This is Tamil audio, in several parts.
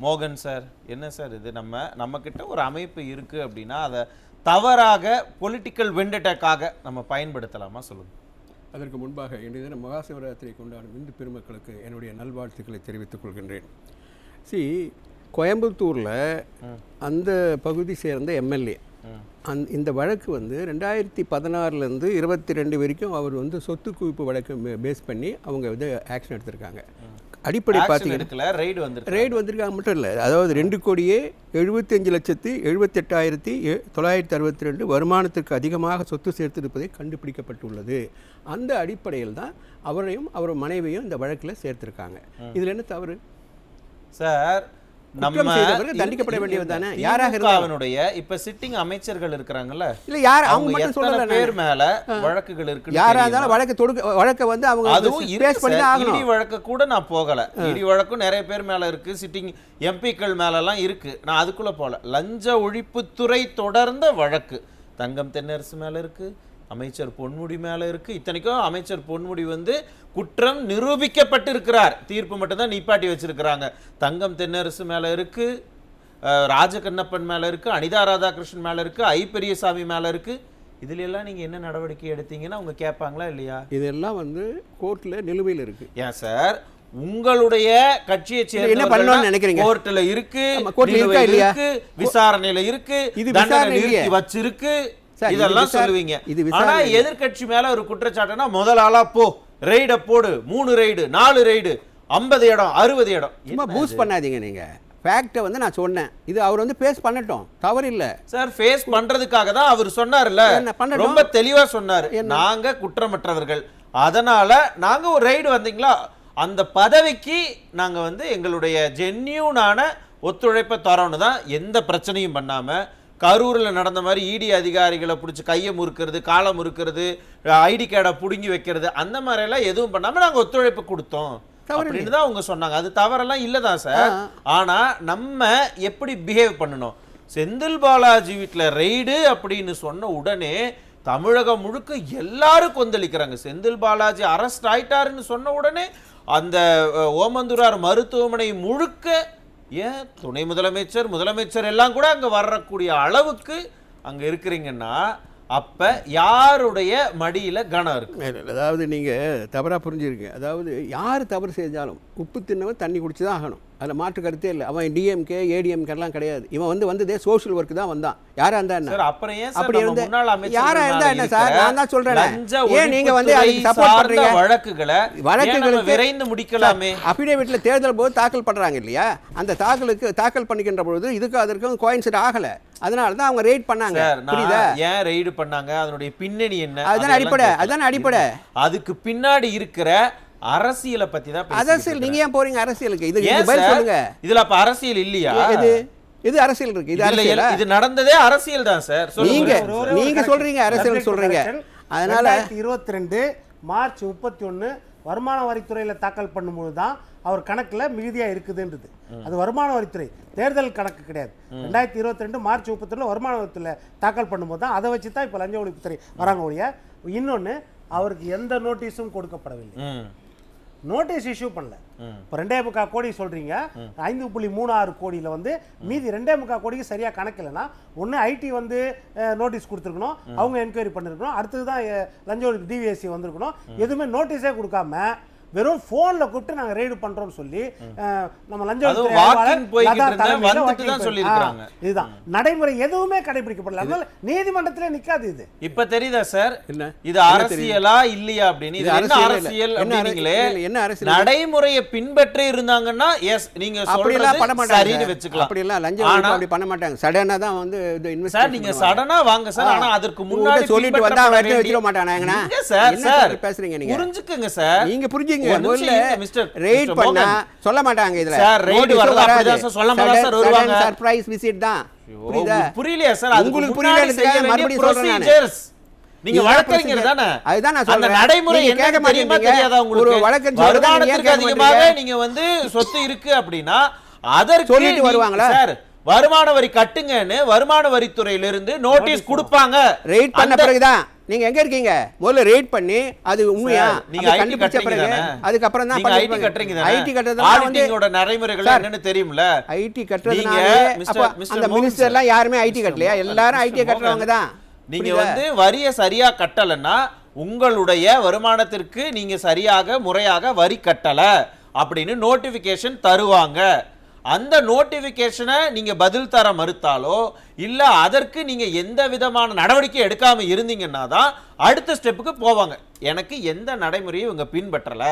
மோகன் சார், என்ன சார் இது? நம்ம கிட்ட ஒரு அமைப்பு இருக்கு அப்படின்னா அதை தவறாக பொலிட்டிக்கல் வெண்டட்டாக்காக நம்ம பயன்படுத்தலாமா? சொல்லுங்க. அதற்கு முன்பாக இன்றைய தினம் மகா சிவராத்திரி கொண்டாடும் இந்து பெருமக்களுக்கு என்னுடைய நல்வாழ்த்துக்களை தெரிவித்துக் கொள்கின்றேன். கோயம்புத்தூரில் அந்த பகுதி சேர்ந்த எம்எல்ஏ இந்த வழக்கு வந்து 2016 22 வரைக்கும் அவர் வந்து சொத்து குவிப்பு வழக்கு பேஸ் பண்ணி அவங்க வந்து ஆக்ஷன் எடுத்திருக்காங்க. அடிப்படை பார்த்தீங்கன்னா ரைடு வந்திருக்காங்க மட்டும் இல்லை, அதாவது 2,75,78,962 வருமானத்திற்கு அதிகமாக சொத்து சேர்த்திருப்பதை கண்டுபிடிக்கப்பட்டுள்ளது. அந்த அடிப்படையில் தான் அவரையும் அவர் மனைவியும் இந்த வழக்கில் சேர்த்திருக்காங்க. இதில் என்ன தவறு சார்? தண்டிக்கப்பட வேண்டியது தானே. யாராக அவனுடைய இப்ப சிட்டிங் அமைச்சர்கள் இருக்கிறாங்கல்ல, இல்ல யார் அவங்க மட்டும் சொல்லல, பேர் மேல வழக்குகள் இருக்கு. யாரா இருந்தாலும் வழக்க வந்து அவங்க அதுவும் பேஸ் பண்ணி ஆகணும். இடி வழக்கு கூட நான் போகல, இடி வழக்கும் நிறைய பேர் மேல இருக்கு, சிட்டிங் எம்பிக்கள் மேல எல்லாம் இருக்கு. நான் அதுக்குள்ள போல. லஞ்ச ஒழிப்புத்துறை தொடர்ந்த வழக்கு தங்கம் தென்னரசு மேல இருக்கு, அமைச்சர் பொன்முடி மேல இருக்கு. இத்தனைக்கும் அமைச்சர் பொன்முடி வந்து குற்றம் நிரூபிக்கப்பட்டிருக்கிறார், தீர்ப்பு மட்டும்தான் நிப்பாட்டி வச்சிருக்கிறாங்க. தங்கம் தென்னரசு மேல இருக்கு, ராஜகண்ணப்பன் மேல இருக்கு, அனிதா ராதாகிருஷ்ணன் மேல இருக்கு, ஐ பெரியசாமி மேல இருக்கு. இதுல எல்லாம் நீங்க என்ன நடவடிக்கை எடுத்தீங்கன்னா அவங்க கேட்பாங்களா இல்லையா? இதெல்லாம் வந்து கோர்ட்ல நிலுவையில் இருக்கு. ஏன் சார் உங்களுடைய கட்சியை சேர்ந்த கோர்ட்ல இருக்கு, விசாரணையில இருக்கு, வச்சிருக்கு, இதெல்லாம் சொல்லுவீங்க. ஆனா எதிர்கட்சி மேல ஒரு குற்றச்சாட்டுனா முதல் ஆளா போ, ரெய்ட போடு, 3 ரெய்டு 4 ரெய்டு 50 இடம் 60 இடம். சும்மா பூஸ்ட் பண்ணாதீங்க. நீங்க ஃபேக்ட்டை வந்து நான் சொன்னேன், இது அவர் வந்து ஃபேஸ் பண்ணட்டும், தவறு இல்ல சார். ஃபேஸ் பண்றதுக்காக தான் அவர் சொன்னார்ல, ரொம்ப தெளிவா சொன்னார், நாங்க குற்றமற்றவர்கள், அதனால நாங்க ஒரு ரெய்டு வந்தீங்களா அந்த பதவிக்கு நாங்க வந்து எங்களுடைய ஜென்யூனான ஒத்துழைப்பை தரோன்னு தான், எந்த பிரச்சனையும் பண்ணாம கரூரில் நடந்த மாதிரி இடி அதிகாரிகளை பிடிச்சி கையை முறுக்கிறது, காலை முறுக்கிறது, ஐடி கார்டை பிடுங்கி வைக்கிறது, அந்த மாதிரியெல்லாம் எதுவும் பண்ணாமல் நாங்கள் ஒத்துழைப்பு கொடுத்தோம் அப்படின்னு தான் அவங்க சொன்னாங்க. அது தவறெல்லாம் இல்லை தான் சார். ஆனால் நம்ம எப்படி பிஹேவ் பண்ணணும்? செந்தில் பாலாஜி வீட்டில் ரெய்டு அப்படின்னு சொன்ன உடனே தமிழகம் முழுக்க எல்லாரும் கொந்தளிக்கிறாங்க. செந்தில் பாலாஜி அரெஸ்ட் ஆயிட்டாருன்னு சொன்ன உடனே அந்த ஓமந்தூரார் மருத்துவமனை முழுக்க, ஏன் துணை முதலமைச்சர் முதலமைச்சர் எல்லாம் கூட அங்க வரக்கூடிய அளவுக்கு அங்க இருக்கிறீங்கன்னா அப்ப யாருடைய மடியில கனம் இருக்கு? அதாவது நீங்க தவறா புரிஞ்சிருக்கீங்க. அதாவது யார் தவறு செஞ்சாலும் உப்பு தின்னவன் தண்ணி குடிச்சுதான் ஆகணும், அதில் மாற்று கருத்தே இல்லை. அவன் டிஎம்கே ஏடிஎம்கேலாம் கிடையாது. இவன் வந்து வந்ததே சோஷியல் ஒர்க் தான் வந்தான். யாரா இருந்தா என்ன, அப்படி இருந்து யாரா இருந்தா என்ன சார்? நான் தான் சொல்றேன், ஏன் நீங்க வந்து அதுக்கு சப்போர்ட் பண்றீங்க? வழக்குகளை விரைந்து முடிக்கலாமே. அபிடேவிட்ல தேர்தல் போது தாக்கல் பண்றாங்க இல்லையா, அந்த தாக்கல் பண்ணிக்கின்ற பொழுது இதுக்கு அதற்கும் கோயின்சிட் ஆகல, அதனால தான் அவங்க ரெய்ட் பண்ணாங்க. புரியுதா? ஏன் ரெய்டு பண்ணாங்க, அதனுடைய பின்னணி என்ன, அதுதான் அடிப்படை. அதுக்கு பின்னாடி இருக்கிற அரசியலை பத்தி தான். அரசியல் நீங்க ஏன் போறீங்க அரசியலுக்கு? இது பதில் சொல்லுங்க. இதுல அப்ப அரசியல் இல்லையா? இது அரசியல் இருக்கு. இது அரசியல், இது நடந்ததே அரசியல் தான் சார். நீங்க சொல்றீங்க அரசியல் சொல்றீங்க. அதனால 2022 மார்ச் 31 வருமான வரித்துறையில தாக்கல் பண்ணும்போது தான் அவர் கணக்குல மிகுதியா இருக்குதுன்றது. அது வருமான வரித்துறை தேர்தல் கணக்கு கிடையாது. 2022 மார்ச் 31 வருமான வரித்துறையில தாக்கல் பண்ணும்போது தான் அதை வச்சு தான் இப்ப லஞ்ச ஒழிப்புத்துறை வராங்க ஒழிய. இன்னொன்னு, அவருக்கு எந்த நோட்டீஸும் கொடுக்கப்படவில்லை, நோட்டீஸ் இஷ்யூ பண்ணல. இப்போ 2.25 கோடி சொல்றீங்க, 5.36 கோடியில வந்து மீதி 2.25 கோடிக்கு சரியா கணக்கில்லைன்னா ஒன்று ஐடி வந்து நோட்டீஸ் கொடுத்துருக்கணும், அவங்க என்கொயரி பண்ணிருக்கணும், அடுத்ததுதான் லஞ்ச ஒழிப்பு டிவிஎஸ்சி வந்திருக்கணும். எதுவுமே நோட்டீஸே கொடுக்காம வெறும் போன்ல கூப்பிட்டு நாங்க ரெய்டு பண்றோம்னு சொல்லி நம்ம லஞ்ச இதுதான் நடைமுறை, எதுவுமே கடைபிடிக்கப்படல. அதனால நீதிமன்றத்திலே நிக்காது. இது இப்ப தெரியுதா சார், இது அரசியலா இல்லையா அப்படின்னு? இது என்ன அரசியல் அப்படிங்களே, என்ன அரசியல் நடைமுறையை பின்பற்றி இருந்தாங்கன்னா எஸ் நீங்க சொல்றது சரின்னு வெச்சுக்கலாம். அப்படி எல்லாம் லஞ்ச ஒழிப்பு அப்படி பண்ண மாட்டாங்க. சடனா தான் வந்து சார் நீங்க சடனா வாங்க சார், ஆனா அதற்கு முன்னாடி சொல்லிட்டு வந்தா வெட்டி வச்சிர மாட்டாங்கனா சார். சார் பேசுறீங்க நீங்க, புரிஞ்சுக்கங்க சார், நீங்க புரிஞ்சுங்க. ரெய்ட் பண்ணா சொல்ல மாட்டாங்க. இதுல சார் ரெய்ட் வரது அப்படிதான் சார் சொல்ல மாட்டாங்க சார், வருவாங்க சர்ப்ரைஸ் விசிட் தான். புரியுதா? புரியலையா சார்? உங்களுக்கு புரியலன்னு மறுபடியும் சொல்றேன் நான். நீங்க வழக்கறிஞர் தானே, அதுதான் நான் சொல்றேன். அந்த நடைமுறை கேட்க மாட்டீங்க, தெரியாதா உங்களுக்கு? ஒரு வழக்கறிஞர் வருமானத்துக்கு அதிகமாக நீங்க வந்து சொத்து இருக்கு அப்படினா அதற்கு சொல்லிட்டு வருவாங்களா சார்? வருமான வரி கட்டுங்கன்னு வருமான வரித்துறையில இருந்து நோட்டீஸ் கொடுப்பாங்க. ரெய்ட் பண்ண பிறகுதான் நீங்க எங்க இருக்கீங்க? முதல்ல ரேட் பண்ணி அது உண்மையா நீங்க ஐடி கட்டுறீங்க, அதுக்கப்புறம் தான் நீங்க ஐடி கட்டுறீங்க தானே? ஐடி கட்டறதுனால வந்து ஆடிட்டிங்கோட நடைமுறைகள் என்னன்னு தெரியும்ல? ஐடி கட்டறதுனால அந்த மினிஸ்டர் எல்லாம் யாருமே ஐடி கட்டலையா? எல்லாரும் ஐடி கட்டறவங்க தான். நீங்க வந்து வரியை சரியா கட்டலன்னா உங்களுடைய வருமானத்திற்கு நீங்க சரியாக முறையாக வரி கட்டல அப்படின்னு நோட்டிபிகேஷன் தருவாங்க. அந்த நோட்டிபிகேஷனை நீங்க பதில் தர மறுத்தாலோ இல்ல அதற்கு நீங்க எந்த விதமான நடவடிக்கை எடுக்காம இருந்தீங்கன்னா தான் அடுத்த ஸ்டெப்புக்கு போவாங்க. எனக்கு எந்த நடைமுறையும் இவங்க பின்பற்றல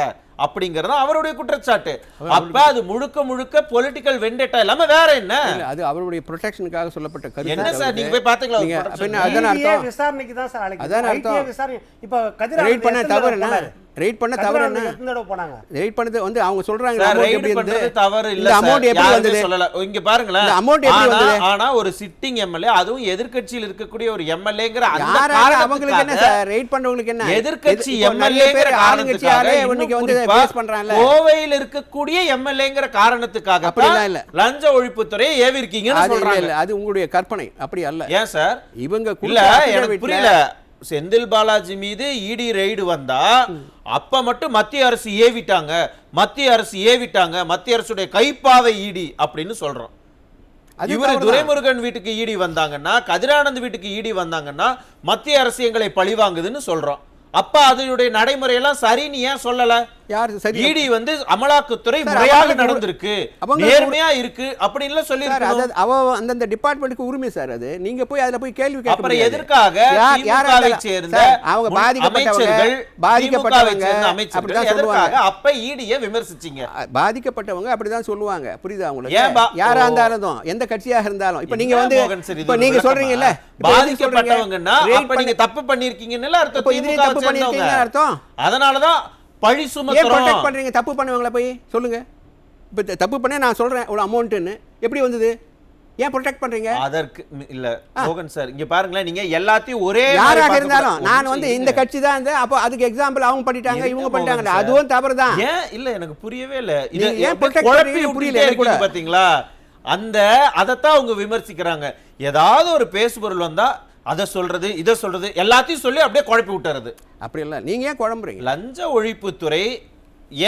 அப்படிங்கறது அவருடைய குற்றச்சாட்டு. அப்ப அது முழுக்க முழுக்க பொலிட்டிக்கல் வெண்டேட்டா இல்லாம வேற என்ன? அது அவருடைய ப்ரொடெக்ஷனுக்காக சொல்லப்பட்ட கருத்து. என்ன சார் நீங்க போய் பாத்தீங்களா? அதான் அர்த்தம். விசாரணைக்கு தான் சார் அழைக்கிறாங்க. அதான் அர்த்தம். விசாரணை இப்ப கதிர ரைட் பண்ண தவறு என்ன? ரைட் பண்ண தவறு என்ன? ரைட் பண்ணது வந்து அவங்க சொல்றாங்க அமௌண்ட் எப்படி வந்தது? தவறு இல்ல சார். அமௌண்ட் எப்படி வந்தது சொல்லல. இங்க பாருங்களேன். இந்த அமௌண்ட் எப்படி வந்தது? ஆனா ஒரு சிட்டிங் எம்எல்ஏ அதுவும் எதிர்க்கட்சியில் இருக்கக்கூடிய ஒரு எம்எல்ஏங்கற அந்த அவங்களுக்கு என்ன சார்? ரைட் பண்றவங்களுக்கு என்ன? எதிர்க்கட்சி எம்எல்ஏங்கற காரணத்துக்காக இன்னைக்கு வந்து பேஸ் பண்றாங்கல. கோவையில் இருக்கக்கூடிய எம்எல்ஏங்கற காரணத்துக்காக அப்படிலாம் இல்ல. லஞ்ச ஒழிப்புத்துறையை ஏவி இருக்கீங்கன்னு சொல்றாங்க. இல்ல அது உங்களுடைய கற்பனை. அப்படி அல்ல. ஏன் சார்? இவங்க இல்ல எனக்கு புரியல. செந்தில் பாலாஜி மீது இடி ரெய்டு வந்தா அப்ப மட்டும் மத்திய அரசு ஏவிட்டாங்க, மத்திய அரசு ஏவிட்டாங்க, மத்திய அரசுடைய கைப்பாவை இடி அப்படின்னு சொல்றோம். இவரு துரைமுருகன் வீட்டுக்கு ஈடி வந்தாங்கன்னா, கதிரானந்த் வீட்டுக்கு ஈடி வந்தாங்கன்னா மத்திய அரசு எங்களை பழிவாங்குதுன்னு சொல்றோம். அப்ப அதனுடைய நடைமுறை எல்லாம் சரின்னு ஏன் சொல்லல? ஈடி வந்து அமலாக்கத்துறை முறையாக நடந்திருக்கு, நேர்மையா இருக்கு அப்படின்னு சொல்லி அந்த டிபார்ட்மெண்ட்டுக்கு உரிமை சார். அது நீங்க போய் அதுல போய் கேள்வி கேட்க அப்புறம் எதுக்காக திமுகவை சேர்ந்த அவங்க அமைச்சர்கள் பாதிக்கப்பட்டவங்க அப்படிதான் சொல்லுவாங்க. அப்ப ஈடியை விமர்சிச்சீங்க. பாதிக்கப்பட்டவங்க அப்படிதான் சொல்லுவாங்க. புரியுதா உங்களுக்கு? யாரா இருந்தாலும் எந்த கட்சியாக இருந்தாலும் இப்ப நீங்க வந்து இப்ப நீங்க சொல்றீங்கல்ல பாதிக்கப்பட்டவங்கன்னா அப்ப நீங்க தப்பு பண்ணிருக்கீங்கன்னு அர்த்தம். திமுக தப்பு பண்ணிருக்கீங்க அர்த்தம். அதனாலதான் பழி சுமத்துறோம். பண்றீங்க. தப்பு பண்ணுவாங்களா போய் சொல்லுங்க. இப்ப தப்பு பண்ண நான் சொல்றேன் ஒரு அமௌண்ட்னு எப்படி வந்தது? ஏன் ப்ரொடெக்ட் பண்றீங்க? அதற்கு இல்ல மோகன் சார் இங்க பாருங்களேன், நீங்க எல்லாத்தையும் ஒரே யாராக இருந்தாலும் நான் வந்து இந்த கட்சி தான் இந்த அப்ப அதுக்கு எக்ஸாம்பிள் அவங்க பண்ணிட்டாங்க இவங்க பண்ணிட்டாங்க அதுவும் தவறு தான். ஏன் இல்ல எனக்கு புரியவே இல்ல. இது ஏன் ப்ரொடெக்ட் பண்றீங்க புரியல எனக்கு கூட. பாத்தீங்களா அந்த அதத்தான் அவங்க விமர்சிக்கிறாங்க. ஏதாவது ஒரு பேசுபொருள் வந்தா அதை சொல்றது இதை சொல்றது எல்லாத்தையும் சொல்லி அப்படியே குழப்பி விட்டுறது. அப்படி இல்ல நீங்க ஏன் குழம்புறீங்க? லஞ்ச ஒழிப்புத்துறை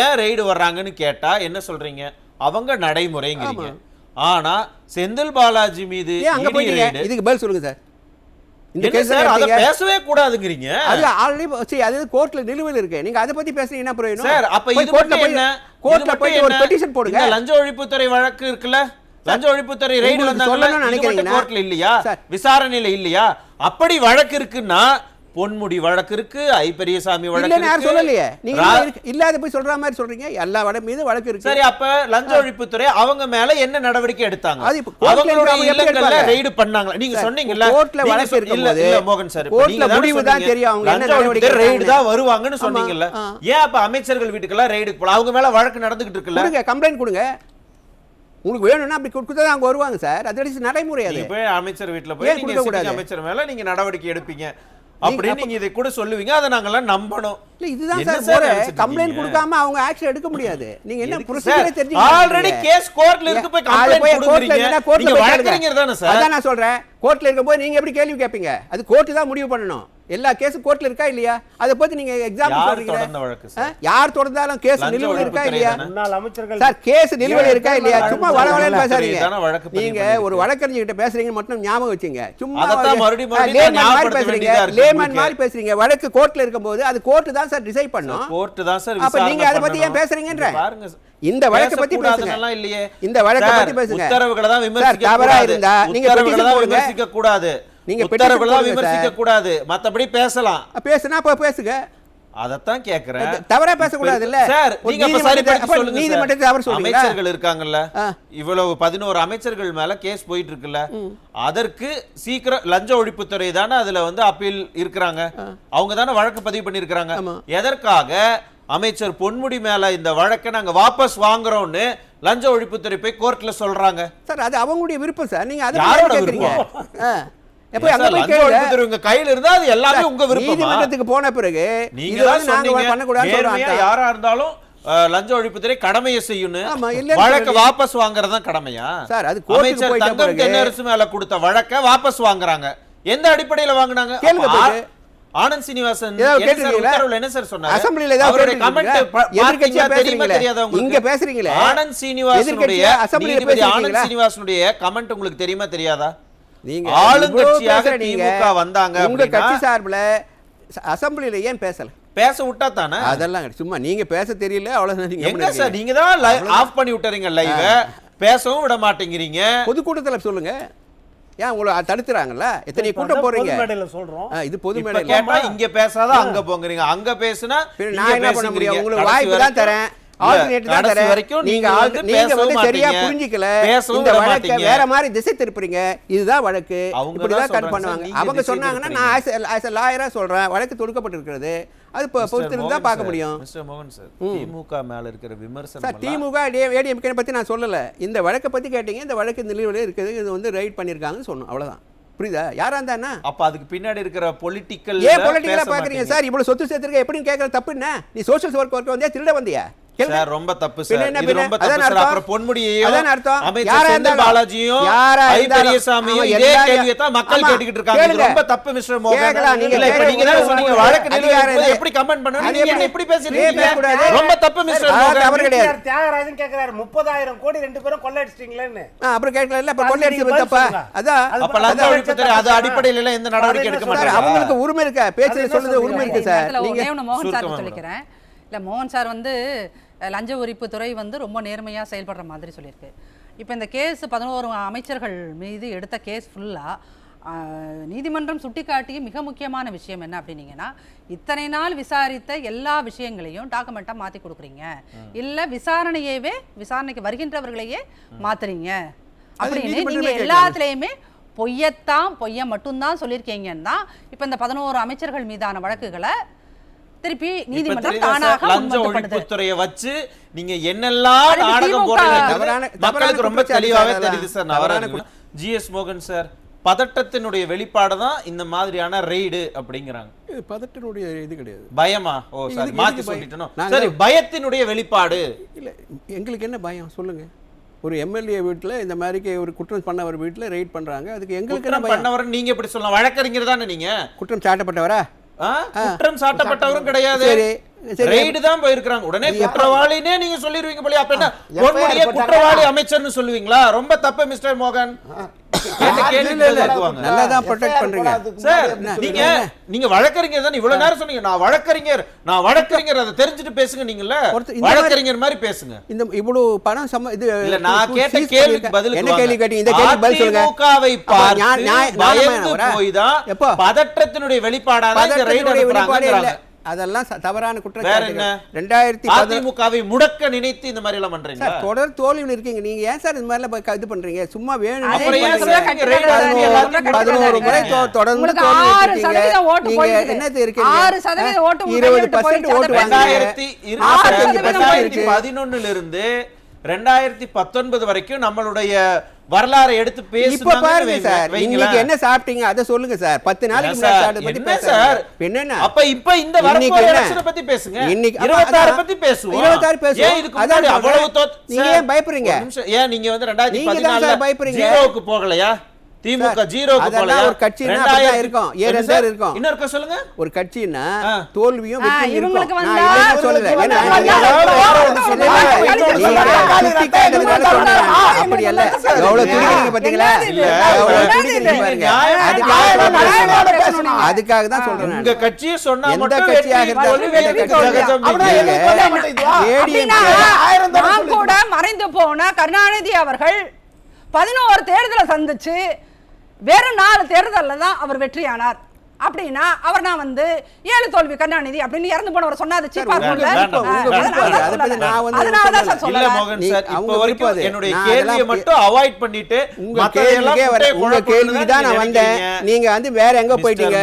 ஏன் ரெய்டு வர்றாங்கன்னு கேட்டா என்ன சொல்றீங்க? அவங்க நடைமுறைங்கிறீங்க. ஆனா செந்தில் பாலாஜி மீது இதுக்கு பதில் சொல்லுங்க சார். இந்த கேஸ் அத பேசவே கூடாதுங்கறீங்க. அது ஆல்ரெடி அது கோர்ட்ல நிலுவையில் இருக்கு. நீங்க அத பத்தி பேசுறீங்க என்ன பிரயோஜனம்? சார் அப்ப இது கோர்ட்ல போய் என்ன? கோர்ட்ல போய் ஒரு பெட்டிஷன் போடுங்க. இந்த லஞ்ச ஒழிப்புத்துறை வழக்கு இருக்குல்ல, லஞ்ச ஒழிப்புத்துறை ரெய்டு வந்தாங்க நினைக்கிறீங்க கோர்ட்ல இல்லையா, விசாரணையில இல்லையா? அப்படி வழக்கு இருக்குன்னா பொன்முடி வழக்கு இருக்கு, ஐ பெரியசாமி வழக்கு இருக்கு. யார் சொல்லலையே? நீங்க இல்லாத போய் சொல்ற மாதிரி சொல்றீங்க. எல்லா வழக்கு மீது வழக்கு இருக்கு. சரி அப்ப லஞ்ச ஒழிப்புத்துறை அவங்க மேல என்ன நடவடிக்கை எடுத்தாங்க? அவங்களுடைய இல்லங்கள்ல ரெய்டு பண்ணாங்க. நீங்க சொன்னீங்கல்ல கோர்ட்ல வழக்கு இருக்கும்போது இல்ல மோகன் சார் கோர்ட்ல முடிவு தான் தெரியும் அவங்க என்ன நடவடிக்கை ரெய்டு தான் வருவாங்கன்னு சொன்னீங்கல்ல. ஏன் அப்ப அமைச்சர்கள் வீட்டுக்குள்ள ரெய்டுக்கு போல அவங்க மேல வழக்கு நடந்துகிட்டு இருக்குல்ல? கொடுங்க கம்ப்ளைன்ட் கொடுங்க. உங்களுக்கு வேணும்னா அப்படி கொடுத்தா அங்க வருவாங்க சார். அது நடைமுறை. அது போய் அமைச்சர் வீட்டுல போய் நீங்க அமைச்சர் மேல நீங்க நடவடிக்கை எடுப்பீங்க அப்படின்னு நீங்க இதை கூட சொல்லுவீங்க. அதை நாங்கெல்லாம் நம்பணும். இல்ல இதுதான் சார் கம்ப்ளைன்ட் கொடுக்காம அவங்க ஆக்ஷன் எடுக்க முடியாது. நீங்க என்ன ப்ரொசீஜரை தெரிஞ்சுங்க. ஆல்ரெடி கேஸ் கோர்ட்ல இருக்கு, போய் கம்ப்ளைன்ட் கொடுக்குறீங்க. நீங்க வழக்கறிஞர் தானே சார்? அதான் நான் சொல்றேன். கோர்ட்ல இருக்கும்போது நீங்க எப்படி கேள்வி கேட்பீங்க? அது கோர்ட் தான் முடிவு பண்ணணும். எல்லா கேஸும் கோர்ட்ல இருக்கா இல்லையா? அத பத்தி நீங்க எக்ஸாம்பிள் சொல்றீங்க. யார் தொடர்ந்தாலும் கேஸ் நிலுவையில் இருக்கா இல்லையா? சார் கேஸ் நிலுவையில் இருக்கா இல்லையா? சும்மா வளவளன்னு பேசாதீங்க. நீங்க ஒரு வழக்கறிஞர் கிட்ட பேசுறீங்க மட்டும் ஞாபகம் வச்சுங்க. சும்மா லேமன் மாதிரி பேசுறீங்க. வழக்கு கோர்ட்ல இருக்கும்போது அது கோர்ட் தான் சார் டிசைட் பண்ணும். கோர்ட் தான் சார். அப்ப நீங்க அத பத்தி ஏன் பேசுறீங்கன்ற? பாருங்க இந்த வழக்க பத்தி பேசுங்க. இல்லையே இந்த வழக்க பத்தி பேசுங்க. உத்தரவுகளை தான் விமர்சிக்க தவறா இருந்தா நீங்க உத்தரவுகளை தான் விமர்சிக்க கூடாது. நீங்க உத்தரவுகளை தான் விமர்சிக்க கூடாது. மத்தபடி பேசலாம். பேசுனா அப்ப பேசுங்க. அதத்தான் கேக்குறேன். தவறா பேச கூடாது இல்ல சார்? நீங்க அப்ப சரி பண்ணி சொல்லுங்க. நீதிமன்றத்துல அவர் சொல்றீங்க. அமைச்சர்கள் இருக்காங்கல்ல, இவ்வளவு 11 அமைச்சர்கள் மேல கேஸ் போயிட்டு இருக்குல்ல, அதற்கு சீக்கிரம் லஞ்ச ஒழிப்புத்துறை தானே அதுல வந்து அப்பீல் இருக்குறாங்க. அவங்க தானே வழக்கு பதிவு பண்ணி இருக்காங்க. எதற்காக அமைச்சர் பொன்முடி மேல இந்த வழக்கை நாங்க வாபஸ் வாங்குறோம்னு லஞ்ச ஒழிப்புத்துறை போய் கோர்ட்ல சொல்றாங்க? சார் அது அவங்களுடைய விருப்பம் சார். நீங்க அத கேக்குறீங்க. எப்ப அங்க போய் கேளுங்க. உங்க கையில இருந்தா அது எல்லாமே உங்க விருப்பம். நீதிமன்றத்துக்கு போன பிறகு நீங்க தான் நாங்க பண்ண கூடாதுன்னு சொல்றாங்க. யாரா இருந்தாலும் லஞ்ச ஒழிப்புத்துறை கடமையை செய்யணும். வழக்க வாபஸ் வாங்குறது தான் கடமையா சார்? அது கோர்ட்டுக்கு போயிட்ட பிறகு தென்னரசு மேல கொடுத்த வழக்க வாபஸ் வாங்குறாங்க. எந்த அடிப்படையில வாங்குனாங்க? ஆனந்த் சீனிவாசன் கேட்டிருக்கீங்களா? உத்தரவுல என்ன சார் சொன்னாரு? அசெம்பிளில ஏதாவது அவருடைய கமெண்ட் எதிர்க்கட்சியா தெரியுமா தெரியாதா உங்களுக்கு? இங்க பேசுறீங்களே ஆனந்த் சீனிவாசனுடைய அசெம்பிளில நீதிபதி ஆனந்த் பேசுறீங்களா? சீனிவாசனுடைய கமெண்ட் உங்களுக்கு தெரியுமா தெரியாதா? நீங்க ஆளுங்கட்சியாக திமுக வந்தாங்க உங்க அப்படின்னா கட்சி சார்பில் அசெம்பிளில ஏன் பேசல? பேச விட்டா தானே. அதெல்லாம் சும்மா நீங்க பேச தெரியல அவ்வளவுதான். நீங்க எங்க சார் நீங்க தான் ஆஃப் பண்ணி விட்டுறீங்க லைவ், பேசவும் விட மாட்டேங்கிறீங்க. பொதுக்கூட்டத்துல சொல்லுங்க, ஏன் உங்களை தடுத்துறாங்கல்ல? எத்தனை கூட்டம் போறீங்க? சொல்றோம் இது பொது மேடையில கேட்டா இங்க பேசாத அங்க போங்கறீங்க, அங்க பேசுனா நான் என்ன பண்ண முடியும்? உங்களுக்கு வாய்ப்பு தான் தரேன், ஆல்டர்னேட் தான் தரேன். நீங்க வந்து சரியா புரிஞ்சிக்கல, இந்த வழக்கை வேற மாதிரி திசை திருப்புறீங்க. இதுதான் வழக்கு, இப்படிதான் கட் பண்ணுவாங்க. அவங்க சொன்னாங்கன்னா நான் ஆஸ் எ லாயரா சொல்றேன், வழக்கு தொடுக்கப்பட்டிருக்கிறது, அது பொறுத்து தான் பார்க்க முடியும். மிஸ்டர் மோகன் சார், திமுக மேல இருக்கிற விமர்சனம் சார் திமுக ஏடிஎம்கே பத்தி நான் சொல்லல, இந்த வழக்கை பத்தி கேட்டீங்க. இந்த வழக்கு நிலுவையில் இருக்குது, இது வந்து ரைட் பண்ணிருக்காங்கன்னு சொன்னோம், அவ்வளவுதான். புரியுதா? யாரா இருந்தா அப்ப அதுக்கு பின்னாடி இருக்கிற பொலிட்டிக்கல் ஏன் பொலிட்டிக்கலா பாக்குறீங்க சார்? இவ்வளவு சொத்து சேர்த்திருக்க எப்படின்னு கேட்கற தப்பு என்ன? நீ சோஷியல் ஒர்க் வந்தியா, திருட வந்தியா? சார் ரொம்ப தப்பு சார், இது ரொம்ப தப்பு சார். அப்புறம் பொன்முடியையும் அதான் அர்த்தம், அமைச்சர் செந்தில் பாலாஜியும் ஐ பெரியசாமியும் இதே கேள்வியை தான் மக்கள் கேட்டுக்கிட்டு இருக்காங்க. இது ரொம்ப தப்பு மிஸ்டர் மோகன். இல்ல இப்ப நீங்க தான் சொன்னீங்க வழக்கு நிலுவையில் எப்படி கமெண்ட் பண்ணுவீங்க, நீங்க என்ன இப்படி பேசிட்டீங்க? ரொம்ப தப்பு மிஸ்டர் மோகன். அவர் கிடையாது. தியாகராஜன் கேக்குறாரு 30,000 கோடி ரெண்டு பேரும் கொள்ளையடிச்சிட்டீங்களேன்னு. அப்புறம் கேட்கல, இல்ல அப்ப கொள்ளையடிச்சது தப்பா? அதான் அப்ப லஞ்ச ஒழிப்புத்துறை அது அடிப்படையில் எல்லாம் எந்த நடவடிக்கை எடுக்க மாட்டாங்க. அவங்களுக்கு உரிமை இருக்கு, பேச்சு சொல்றது உரிமை இருக்கு சார். நீங்க மோகன் சார் சொல்லிக்கிறேன். இல்ல மோகன் சார் வந்து லஞ்ச ஒழிப்பு துறை வந்து ரொம்ப நேர்மையாக செயல்படுற மாதிரி சொல்லியிருக்கு. இப்போ இந்த கேஸ் 11 அமைச்சர்கள் மீது எடுத்த கேஸ் ஃபுல்லாக நீதிமன்றம் சுட்டிக்காட்டிய மிக முக்கியமான விஷயம் என்ன அப்படின்னீங்கன்னா, இத்தனை நாள் விசாரித்த எல்லா விஷயங்களையும் டாக்குமெண்ட்டாக மாற்றி கொடுக்குறீங்க, இல்லை விசாரணைக்கு வருகின்றவர்களையே மாத்துறீங்க அப்படின்னு நீங்கள் எல்லாத்துலேயுமே பொய்யை மட்டும்தான் சொல்லியிருக்கீங்கன்னா, இப்போ இந்த 11 அமைச்சர்கள் மீதான வழக்குகளை திருப்பி நீதிமன்றம் தானாக லஞ்ச ஒழிப்புத்துறையை வச்சு நீங்க என்னெல்லாம் நாடகம் போடுறீங்க மக்களுக்கு ரொம்ப தெளிவாவே தெரியுது சார். நவரான ஜிஎஸ் மோகன் சார், பதட்டத்தினுடைய வெளிப்பாடு தான் இந்த மாதிரியான ரெய்டு அப்படிங்கிறாங்க. பதட்டத்தினுடைய இது கிடையாது, பயமா? ஓ சாரி, மாத்தி சொல்லிட்டேனோ. சரி, பயத்தினுடைய வெளிப்பாடு இல்ல. எங்களுக்கு என்ன பயம் சொல்லுங்க? ஒரு எம்எல்ஏ வீட்டுல இந்த மாதிரி ஒரு குற்றம் பண்ணவர் வீட்டுல ரெய்ட் பண்றாங்க, அதுக்கு எங்களுக்கு என்ன பண்ணவர்? நீங்க எப்படி சொல்லலாம்? வழக்கறிஞர் தானே நீங்க. குற்றம் சாட்டப்பட்டவரா? குற்றம் சாட்டப்பட்டவரும் கிடையாது, ரெய்டு தான் போயிருக்காங்க. உடனே குற்றவாளினே நீங்க சொல்லிடுவீங்க போல. அப்ப என்ன பொன்முடியை குற்றவாளி அமைச்சர்னு சொல்லுவீங்களா? ரொம்ப தப்பு மிஸ்டர் மோகன். நல்லாதான் ப்ரொடெக்ட் பண்றீங்க சார். நீங்க வழக்கறிஞர் தான், இவ்வளவு நேரம் சொன்னீங்க நான் வழக்கறிஞர் அதை தெரிஞ்சுட்டு பேசுங்க. நீங்கல்ல வழக்கறிஞர் மாதிரி பேசுங்க. இந்த இவ்வளவு பணம் இது இல்ல, நான் கேட்ட கேள்விக்கு பதில் என்ன கேள்வி கேட்டீங்க? இந்த கேள்விக்கு பதில் சொல்லுங்க. திமுகவை பார்த்து பயந்து போய் தான் பதற்றத்தினுடைய வெளிப்பாடாக இந்த ரெய்டு நடத்துறாங்க. அதெல்லாம் தவறான குற்றம். 2010 அதிமுகவை முடக்க நினைத்து இந்த மாதிரி எல்லாம் பண்றீங்க. தொடர் தோல்வியில் இருக்கீங்க நீங்க. ஏன் சார் இந்த மாதிரி இது பண்றீங்க? சும்மா வேணும் 11 முறை தொடர்ந்து நீங்க என்னது இருக்கீங்க? 20% ஓட்டு வாங்குறீங்க. 2011 இருந்து 2019 வரைக்கும் நம்மளுடைய வரலாறை எடுத்து பேசுங்க. இப்ப பாருங்க சார், இன்னைக்கு என்ன சாப்பிட்டீங்க அத சொல்லுங்க சார். 10 நாளைக்கு முன்னாடி சாப்பிட்டத பத்தி பேசுங்க. என்னன்னா அப்ப இந்த வரப்போற எலெக்ஷன் பத்தி பேசுங்க. இன்னைக்கு 26 பத்தி பேசுவோம். 26 பேசுவோம். ஏன் இதுக்கு முன்னாடி அவ்வளவு நீங்க ஏன் பயப்படுறீங்க? ஏன் நீங்க வந்து 2014 ஜீரோக்கு போகலையா? திமுக ஜீரோக்கு போகலையா? ஒரு கட்சினா அப்படிதான் இருக்கும். ஏறெண்டர் இருக்கும். இன்னொரு சொல்லுங்க. ஒரு கட்சினா தோல்வியும் வெற்றியும் இவங்களுக்கு இருக்கும். நான் இல்ல சொல்லல. ஏன்னா அப்படி அல்ல. எவ்வளவு துணிங்க பாத்தீங்களா? அதுக்காக தான் சொல்றேன். உங்க கட்சியே சொன்னா எந்த கட்சியாக இருந்தாலும் கூட மறைந்து போன கருணாநிதி அவர்கள் 11 தேர்தலை சந்திச்சு வெறும் 4 தேர்தலில் தான் அவர் வெற்றியானார். அப்படின்னா அவர் நான் வந்து 7 தோல்வி கருணாநிதி அப்படின்னு இறந்து போனவர் சொன்னாது சீப்பா இருக்கும்ல. அதனாலதான் சார் சொல்ல மோகன் சார், இப்ப வரைக்கும் என்னுடைய கேள்வியை மட்டும் அவாய்ட் பண்ணிட்டு உங்க கேள்விக்கு தான் நான் வந்தேன். நீங்க வந்து வேற எங்க போயிட்டீங்க?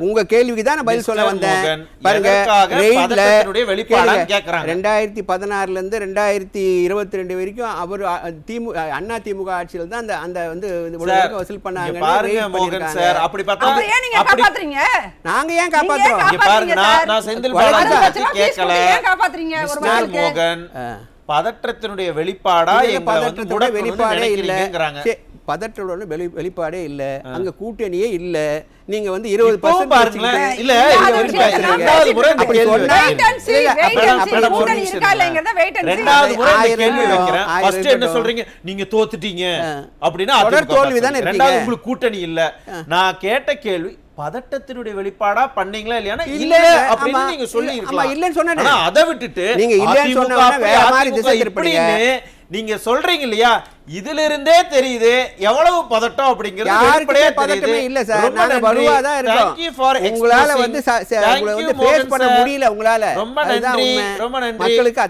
உங்க கேள்விக்கு தான் நான் பதில் சொல்ல வந்தேன். பாருங்க, ரெய்ட்ல 2016ல இருந்து 2022 வரைக்கும் அவர் அண்ணா திமுக ஆட்சியில் தான் அந்த வந்து வசூல் பண்ணாங்க. பாருங்க மோகன் சார், அப்படி பார்த்தா நாங்க ஏன் காப்பாத்துறோம்? பாருங்க, நான் செந்தில் பாலாஜி கேட்கல. மோகன் பதற்றத்தினுடைய வெளிப்பாடா? பதற்றத்தோட வெளிப்பாடே இல்லங்கறாங்க. பதற்றோட வெளிப்பாடே இல்ல, அங்க கூட்டணியே இல்ல. நீங்க வந்து 20% பாருங்களேன். இல்ல ரெண்டாவது முறை இந்த கேள்வி வைக்கிறேன். ஃபர்ஸ்ட் என்ன சொல்றீங்க, நீங்க தோத்துட்டீங்க அப்படின்னா தோல்விதானே இருக்கு. ரெண்டாவது உங்களுக்கு கூட்டணி இல்ல. நான் கேட்ட கேள்வி பதட்டத்தினுடைய வெளிப்பாடா பண்ணீங்களா இல்லையா? இல்ல அப்படின்னு நீங்க சொல்லி இருக்கலாம். இல்லன்னு சொன்னேன். அதை விட்டுட்டு நீங்க இல்லன்னு சொன்னா வேற மாதிரி திசை திருப்பீங்க. நீங்க சொல்றீங்க இல்லையா, இதுல இருந்தே தெரியுது எவ்வளவு பதட்டம் அப்படிங்கிறது. யாருக்கே பதட்டமே இல்ல சார். நாங்க வலுவா தான் இருக்கோம். உங்களால வந்து ஃபேஸ் பண்ண முடியல. உங்களால ரொம்ப நன்றி. மக்களுக்கு